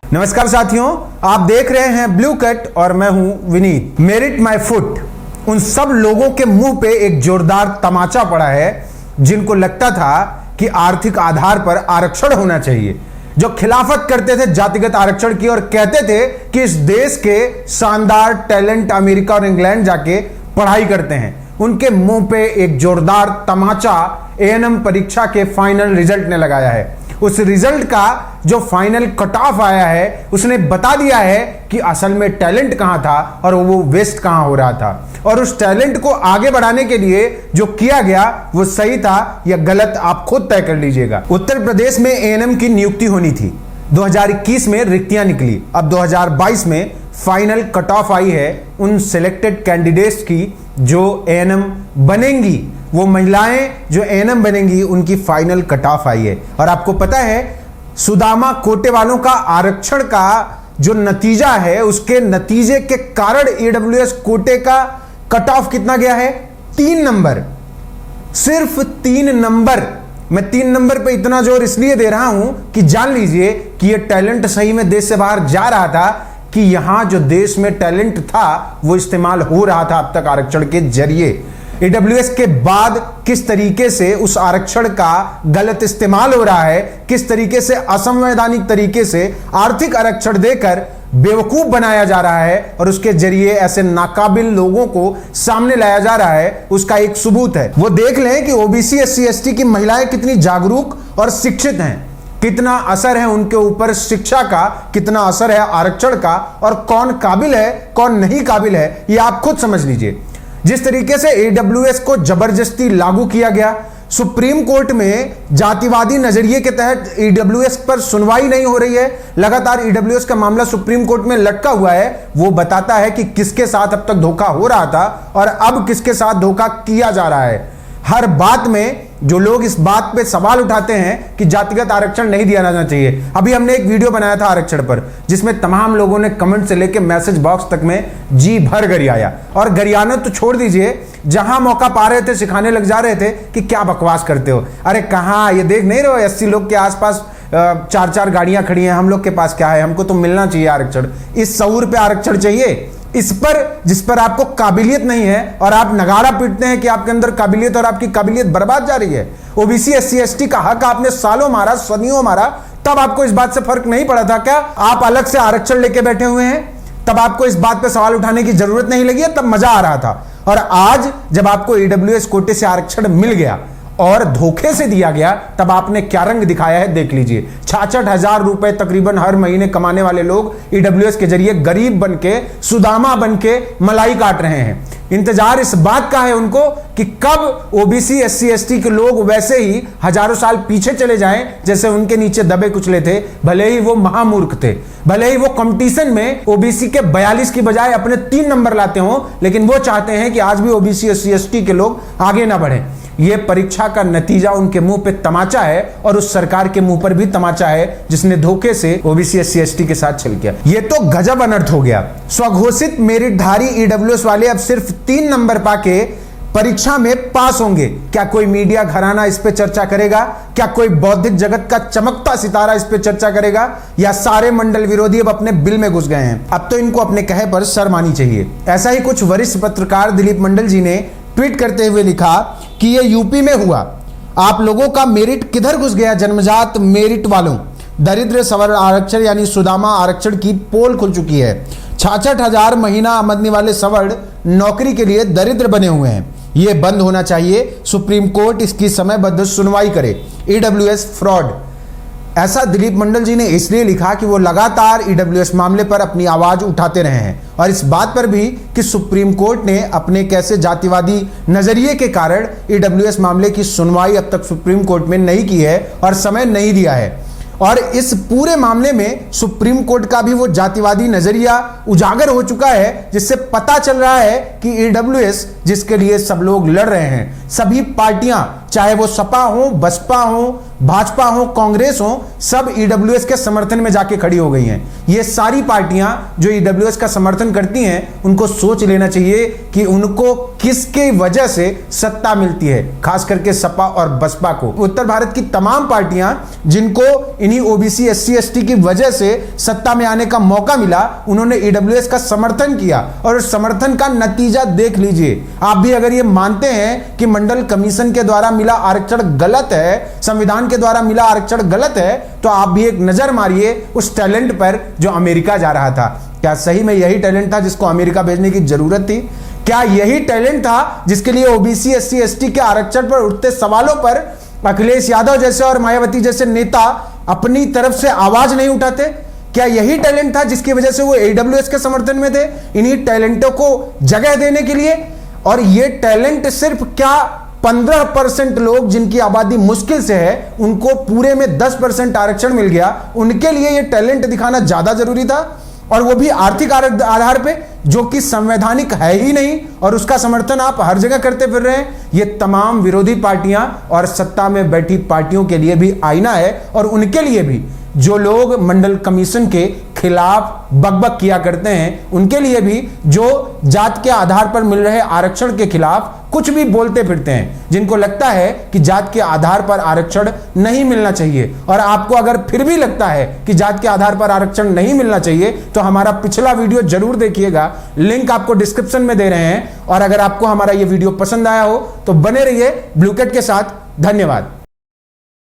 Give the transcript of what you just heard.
नमस्कार साथियों, आप देख रहे हैं ब्लू कट और मैं हूं विनीत। मेरिट माय फुट उन सब लोगों के मुंह पे एक जोरदार तमाचा पड़ा है जिनको लगता था कि आर्थिक आधार पर आरक्षण होना चाहिए, जो खिलाफत करते थे जातिगत आरक्षण की और कहते थे कि इस देश के शानदार टैलेंट अमेरिका और इंग्लैंड जाके पढ़ाई करते हैं। उनके मुंह पे एक जोरदार तमाचा एएनएम परीक्षा के फाइनल रिजल्ट ने लगाया है। उस रिजल्ट का जो फाइनल कट ऑफ आया है उसने बता दिया है कि असल में टैलेंट कहां था और वो वेस्ट कहां हो रहा था, और उस टैलेंट को आगे बढ़ाने के लिए जो किया गया वो सही था या गलत, आप खुद तय कर लीजिएगा। उत्तर प्रदेश में एएनएम की नियुक्ति होनी थी, 2021 में रिक्तियां निकली, अब 2022 में फाइनल कट ऑफ आई है उन सिलेक्टेड कैंडिडेट्स की जो एएनएम बनेंगी। वो महिलाएं जो एएनएम बनेंगी उनकी फाइनल कट ऑफ आई है। और आपको पता है सुदामा कोटे वालों का आरक्षण का जो नतीजा है, उसके नतीजे के कारण ईडब्ल्यूएस कोटे का कट ऑफ कितना गया है? 3 नंबर, सिर्फ 3 नंबर। मैं 3 नंबर पे इतना जोर इसलिए दे रहा हूं कि जान लीजिए कि ये टैलेंट सही में देश से बाहर जा रहा था, कि यहां जो देश में टैलेंट था वो इस्तेमाल हो रहा था अब तक आरक्षण के जरिए। ईडब्ल्यूएस के बाद किस तरीके से उस आरक्षण का गलत इस्तेमाल हो रहा है, किस तरीके से असंवैधानिक तरीके से आर्थिक आरक्षण देकर बेवकूफ बनाया जा रहा है और उसके जरिए ऐसे नाकाबिल लोगों को सामने लाया जा रहा है, उसका एक सबूत है। वो देख लें कि ओबीसी एससी एसटी की महिलाएं कितनी जागरूक और शिक्षित हैं, कितना असर है उनके ऊपर शिक्षा का, कितना असर है आरक्षण का, और कौन काबिल है कौन नहीं काबिल है ये आप खुद समझ लीजिए। जिस तरीके से ईडब्ल्यूएस को जबरदस्ती लागू किया गया, सुप्रीम कोर्ट में जातिवादी नजरिए के तहत ईडब्ल्यूएस पर सुनवाई नहीं हो रही है, लगातार ईडब्ल्यूएस का मामला सुप्रीम कोर्ट में लटका हुआ है। वो बताता है कि किसके साथ अब तक धोखा हो रहा था और अब किसके साथ धोखा किया जा रहा है। हर बात में जो लोग इस बात पे सवाल उठाते हैं कि जातिगत आरक्षण नहीं दिया जाना चाहिए। अभी हमने एक वीडियो बनाया था आरक्षण पर, जिसमें तमाम लोगों ने कमेंट से लेकर मैसेज बॉक्स तक में जी भर गरियाया, और गरियाना तो छोड़ दीजिए, जहां मौका पा रहे थे सिखाने लग जा रहे थे कि क्या बकवास करते हो। अरे कहां, ये देख नहीं रहे हो 80 लोग के आसपास 4-4 गाड़ियां खड़ी हैं, हम लोग के पास क्या है? हमको तो मिलना चाहिए आरक्षण, इस शऊर पे आरक्षण चाहिए, इस पर जिस पर आपको काबिलियत नहीं है और आप नगाड़ा पीटते हैं कि आपके अंदर काबिलियत, और आपकी काबिलियत बर्बाद जा रही है। ओबीसी एससी एसटी का हक आपने सालों मारा, सदियों मारा, तब आपको इस बात से फर्क नहीं पड़ा था क्या? आप अलग से आरक्षण लेके बैठे हुए हैं, तब आपको इस बात पे सवाल उठाने की जरूरत नहीं लगी है, तब मजा आ रहा था। और आज जब आपको ईडब्ल्यूएस कोटे से आरक्षण मिल गया और धोखे से दिया गया, तब आपने क्या रंग दिखाया है देख लीजिए। 66,000 रुपए तकरीबन हर महीने कमाने वाले लोग ईडब्ल्यूएस के जरिए गरीब बनके, सुदामा बनके मलाई काट रहे हैं। इंतजार इस बात का है उनको कि कब ओबीसी एससी एसटी के लोग वैसे ही हजारों साल पीछे चले जाएं जैसे उनके नीचे दबे कुचले थे, भले ही वो महामूर्ख थे, भले ही वो कंपटीशन में ओबीसी के 42 की बजाय अपने 3 नंबर लाते हों, लेकिन वो चाहते हैं कि आज भी ओबीसी एससी एसटी के लोग आगे ना बढ़े। ये परीक्षा का नतीजा उनके मुंह पे तमाचा है और उस सरकार के मुंह पर भी तमाचा है जिसने धोखे से ओबीसी एससी एसटी के साथ छल किया। ये तो गजब अनर्थ हो गया। स्वघोषित मेरिटधारी ईडब्ल्यूएस वाले अब सिर्फ 3 नंबर पाके परीक्षा में पास होंगे। क्या कोई मीडिया घराना इस पे चर्चा करेगा? क्या कोई बौद्धिक जगत का चमकता सितारा इस पे चर्चा करेगा? या सारे मंडल विरोधी अब अपने बिल में घुस गए हैं? अब तो इनको अपने कहे पर शर्म आनी चाहिए। ऐसा ही कुछ वरिष्ठ पत्रकार दिलीप मंडल जी ने ट्वीट करते हुए लिखा कि ये यूपी में हुआ, आप लोगों का मेरिट किधर घुस गया? जन्मजात मेरिट वालों, दरिद्र सवर्ण आरक्षण यानी सुदामा आरक्षण की पोल खुल चुकी है। 66,000 महीना आमदनी वाले सवर्ण नौकरी के लिए दरिद्र बने हुए हैं। ये बंद होना चाहिए, सुप्रीम कोर्ट इसकी समयबद्ध सुनवाई करे। ईडब्ल्यूएस फ्रॉड, ऐसा दिलीप मंडल जी ने इसलिए लिखा कि वो लगातार ईडब्ल्यूएस मामले पर अपनी आवाज उठाते रहे हैं, और इस बात पर भी कि सुप्रीम कोर्ट ने अपने कैसे जातिवादी नजरिए के कारण ईडब्ल्यूएस मामले की सुनवाई अब तक सुप्रीम कोर्ट में नहीं की है और समय नहीं दिया है। और इस पूरे मामले में सुप्रीम कोर्ट का भी वो जातिवादी नजरिया उजागर हो चुका है, जिससे पता चल रहा है कि ईडब्ल्यूएस जिसके लिए सब लोग लड़ रहे हैं, सभी पार्टियां चाहे वो सपा हो, बसपा हो, भाजपा हो, कांग्रेस हो, सब ईडब्ल्यूएस के समर्थन में जाके खड़ी हो गई हैं। ये सारी पार्टियां जो ईडब्ल्यूएस का समर्थन करती हैं, उनको सोच लेना चाहिए कि उनको किसके वजह से सत्ता मिलती है, खास करके सपा और बसपा को। उत्तर भारत की तमाम पार्टियां जिनको इन्हीं ओबीसी, एससी, एसटी की वजह से सत्ता में आने का मौका मिला, उन्होंने ईडब्ल्यूएस का समर्थन किया और उस समर्थन का नतीजा देख लीजिए। आप भी अगर ये मानते हैं कि मंडल कमीशन के द्वारा मिला आरक्षण गलत है, संविधान के द्वारा मिला आरक्षण गलत है, तो आप भी एक नजर मारिए उस टैलेंट पर जो अमेरिका जा रहा था। क्या सही में यही टैलेंट था जिसको अमेरिका भेजने की जरूरत थी? क्या यही टैलेंट था जिसके लिए ओबीसी, एससी, एसटी के आरक्षण पर उठते सवालों पर अखिलेश यादव जैसे और मायावती जैसे नेता अपनी तरफ से आवाज नहीं उठाते? क्या यही टैलेंट था जिसकी वजह से वो ईडब्ल्यूएस के समर्थन में थे, इन्हीं टैलेंटों को जगह देने के लिए? और ये टैलेंट सिर्फ क्या 15% लोग जिनकी आबादी मुश्किल से है, उनको पूरे में 10% आरक्षण मिल गया, उनके लिए ये टैलेंट दिखाना ज्यादा जरूरी था? और वो भी आर्थिक आधार पे, जो कि संवैधानिक है ही नहीं, और उसका समर्थन आप हर जगह करते फिर रहे हैं। ये तमाम विरोधी पार्टियां और सत्ता में बैठी पार्टियों के लिए भी आईना है, और उनके लिए भी जो लोग मंडल कमीशन के खिलाफ बकबक किया करते हैं, उनके लिए भी जो जात के आधार पर मिल रहे आरक्षण के खिलाफ कुछ भी बोलते फिरते हैं, जिनको लगता है कि जात के आधार पर आरक्षण नहीं मिलना चाहिए। और आपको अगर फिर भी लगता है कि जात के आधार पर आरक्षण नहीं मिलना चाहिए, तो हमारा पिछला वीडियो जरूर देखिएगा, लिंक आपको डिस्क्रिप्शन में दे रहे हैं। और अगर आपको हमारा ये वीडियो पसंद आया हो तो बने रहिए ब्लूकैट के साथ। धन्यवाद।